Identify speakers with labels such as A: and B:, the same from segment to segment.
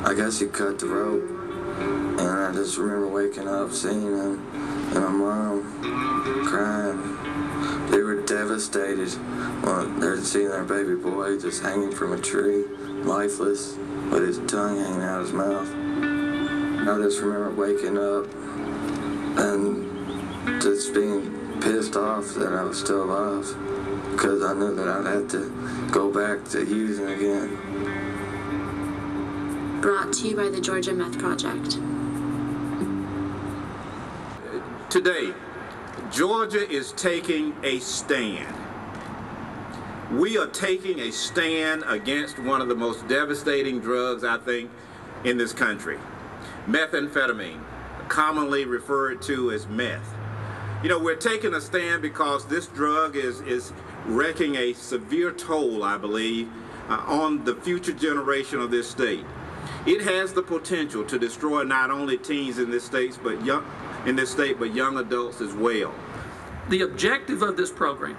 A: I guess he cut the rope, and I just remember waking up, seeing him, and my mom crying. They were devastated. Well, they're seeing their baby boy just hanging from a tree, lifeless, with his tongue hanging out of his mouth. I just remember waking up and just being pissed off that I was still alive, because I knew that I'd have to go back to using again.
B: Brought to you by the Georgia Meth Project.
C: Today, Georgia is taking a stand. We are taking a stand against one of the most devastating drugs, I think, in this country. Methamphetamine, commonly referred to as meth. You know, we're taking a stand because this drug is wreaking a severe toll, I believe, on the future generation of this state. It has the potential to destroy not only teens in this state, but young adults as well.
D: The objective of this program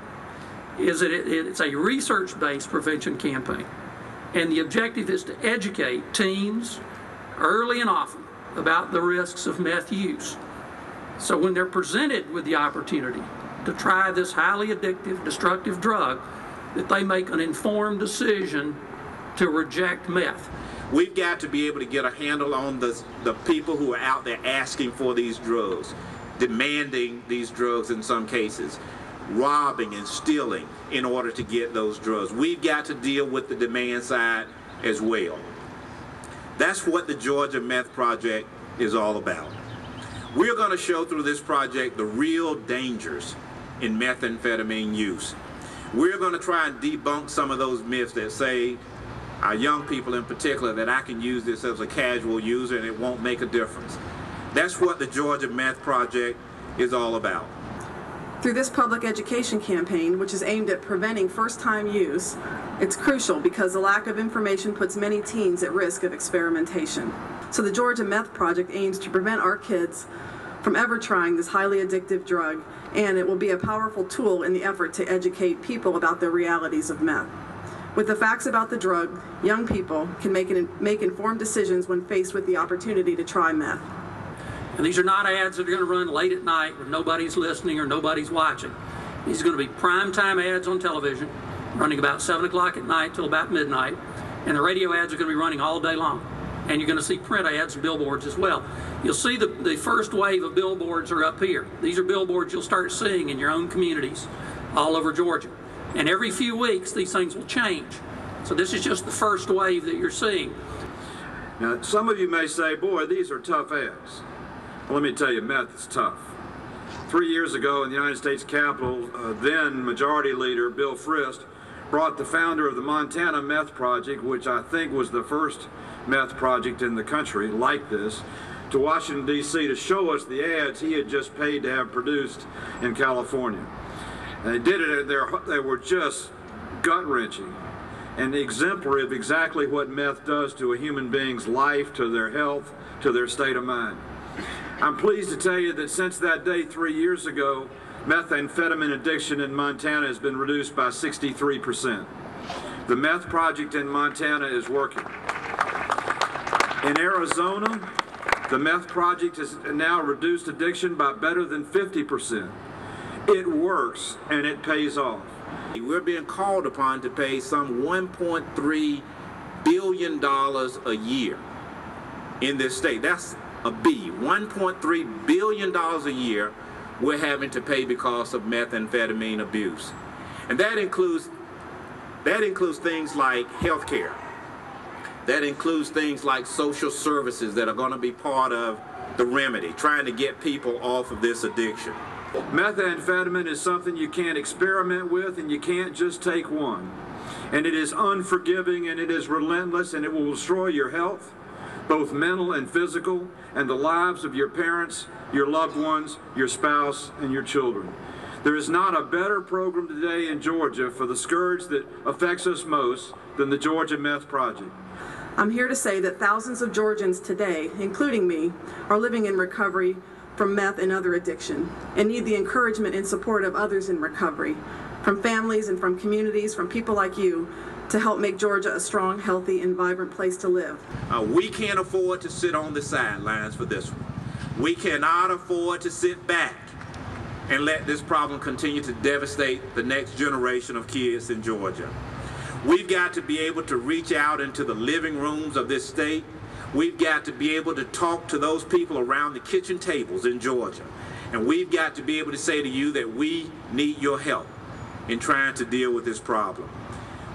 D: is that it's a research-based prevention campaign, and the objective is to educate teens early and often about the risks of meth use. So when they're presented with the opportunity to try this highly addictive, destructive drug, that they make an informed decision to reject meth.
C: We've got to be able to get a handle on the people who are out there asking for these drugs, demanding these drugs in some cases, robbing and stealing in order to get those drugs. We've got to deal with the demand side as well. That's what the Georgia Meth Project is all about. We're going to show through this project the real dangers in methamphetamine use. We're going to try and debunk some of those myths that say, our young people in particular, that I can use this as a casual user and it won't make a difference. That's what the Georgia Meth Project is all about.
E: Through this public education campaign, which is aimed at preventing first-time use, it's crucial because the lack of information puts many teens at risk of experimentation. So the Georgia Meth Project aims to prevent our kids from ever trying this highly addictive drug, and it will be a powerful tool in the effort to educate people about the realities of meth. With the facts about the drug, young people can make informed decisions when faced with the opportunity to try meth.
D: And these are not ads that are going to run late at night when nobody's listening or nobody's watching. These are going to be primetime ads on television, running about 7 o'clock at night till about midnight. And the radio ads are going to be running all day long. And you're going to see print ads and billboards as well. You'll see the first wave of billboards are up here. These are billboards you'll start seeing in your own communities all over Georgia. And every few weeks, these things will change. So this is just the first wave that you're seeing.
F: Now, some of you may say, boy, these are tough ads. Well, let me tell you, meth is tough. 3 years ago in the United States Capitol, then Majority Leader Bill Frist brought the founder of the Montana Meth Project, which I think was the first meth project in the country like this, to Washington, D.C. to show us the ads he had just paid to have produced in California. And they did it, they were just gut-wrenching and exemplary of exactly what meth does to a human being's life, to their health, to their state of mind. I'm pleased to tell you that since that day 3 years ago, methamphetamine addiction in Montana has been reduced by 63%. The Meth Project in Montana is working. In Arizona, the Meth Project has now reduced addiction by better than 50%. It works and it pays off.
C: We're being called upon to pay some $1.3 billion a year in this state. That's a B. $1.3 billion a year we're having to pay because of methamphetamine abuse. And that includes things like health care. That includes things like social services that are going to be part of the remedy, trying to get people off of this addiction.
F: Methamphetamine is something you can't experiment with, and you can't just take one. And it is unforgiving, and it is relentless, and it will destroy your health, both mental and physical, and the lives of your parents, your loved ones, your spouse, and your children. There is not a better program today in Georgia for the scourge that affects us most than the Georgia Meth Project.
E: I'm here to say that thousands of Georgians today, including me, are living in recovery from meth and other addiction, and need the encouragement and support of others in recovery, from families and from communities, from people like you, to help make Georgia a strong, healthy, and vibrant place to live.
C: We can't afford to sit on the sidelines for this one. We cannot afford to sit back and let this problem continue to devastate the next generation of kids in Georgia. We've got to be able to reach out into the living rooms of this state. We've got to be able to talk to those people around the kitchen tables in Georgia. And we've got to be able to say to you that we need your help in trying to deal with this problem.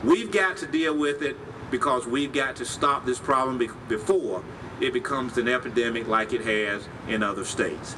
C: We've got to deal with it because we've got to stop this problem before it becomes an epidemic like it has in other states.